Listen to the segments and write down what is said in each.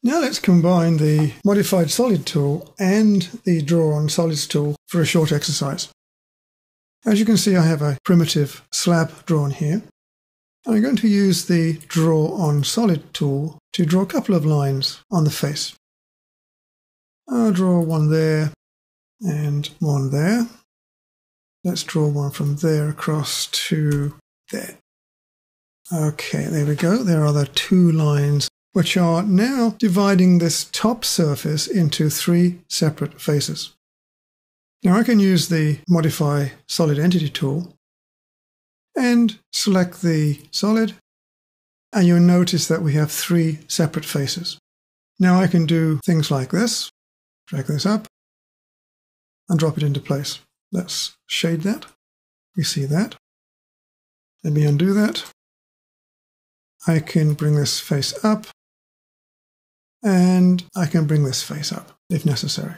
Now let's combine the Modified Solid tool and the Draw on Solids tool for a short exercise. As you can see, I have a primitive slab drawn here. I'm going to use the Draw on Solid tool to draw a couple of lines on the face. I'll draw one there and one there. Let's draw one from there across to there. Okay, there we go. There are the two lines which are now dividing this top surface into three separate faces. Now I can use the Modify Solid Entity tool and select the solid, and you'll notice that we have three separate faces. Now I can do things like this, drag this up, and drop it into place. Let's shade that. We see that. Let me undo that. I can bring this face up, and I can bring this face up if necessary.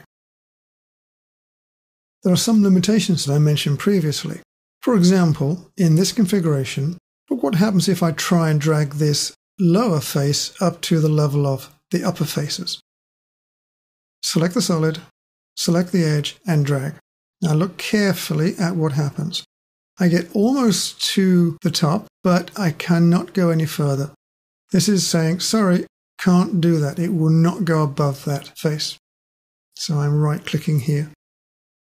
There are some limitations that I mentioned previously. For example, in this configuration, look what happens if I try and drag this lower face up to the level of the upper faces. Select the solid, select the edge, and drag. Now look carefully at what happens. I get almost to the top, but I cannot go any further. This is saying, sorry, can't do that. It will not go above that face. So I'm right-clicking here.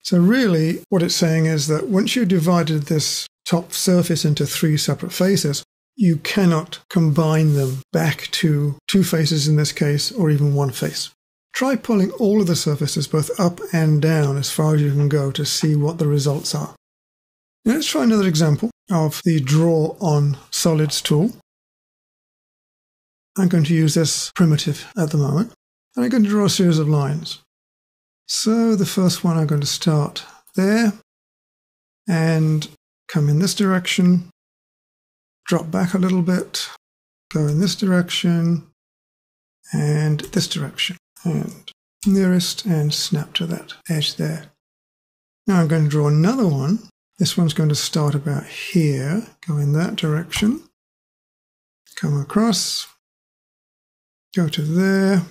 So really, what it's saying is that once you've divided this top surface into three separate faces, you cannot combine them back to two faces in this case, or even one face. Try pulling all of the surfaces both up and down as far as you can go to see what the results are. Now let's try another example of the Draw on Solids tool. I'm going to use this primitive at the moment, and I'm going to draw a series of lines. So the first one I'm going to start there, and come in this direction, drop back a little bit, go in this direction, and this direction, and nearest, and snap to that edge there. Now I'm going to draw another one. This one's going to start about here, go in that direction, come across, go to there,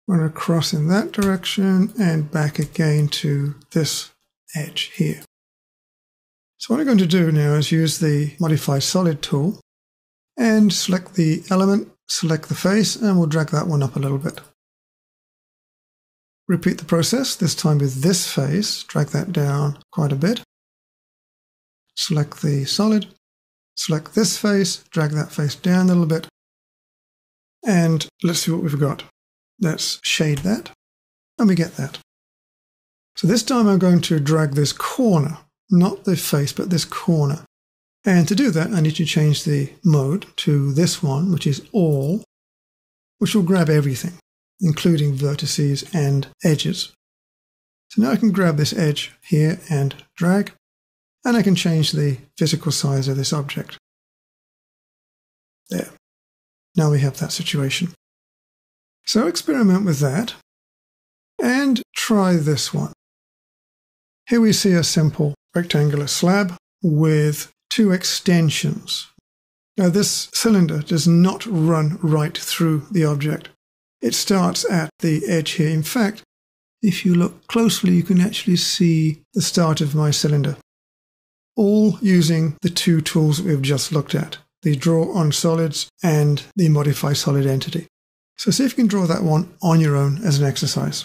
run across in that direction, and back again to this edge here. So what I'm going to do now is use the Modify Solid tool and select the element, select the face, and we'll drag that one up a little bit. Repeat the process, this time with this face, drag that down quite a bit. Select the solid, select this face, drag that face down a little bit, and let's see what we've got. Let's shade that, and we get that. So this time I'm going to drag this corner, not the face, but this corner. And to do that, I need to change the mode to this one, which is All, which will grab everything, including vertices and edges. So now I can grab this edge here and drag, and I can change the physical size of this object. There. Now we have that situation. So experiment with that, and try this one. Here we see a simple rectangular slab with two extensions. Now this cylinder does not run right through the object. It starts at the edge here. In fact, if you look closely, you can actually see the start of my cylinder. All using the two tools that we've just looked at, the Draw on Solids and the Modify Solid Entity. So see if you can draw that one on your own as an exercise.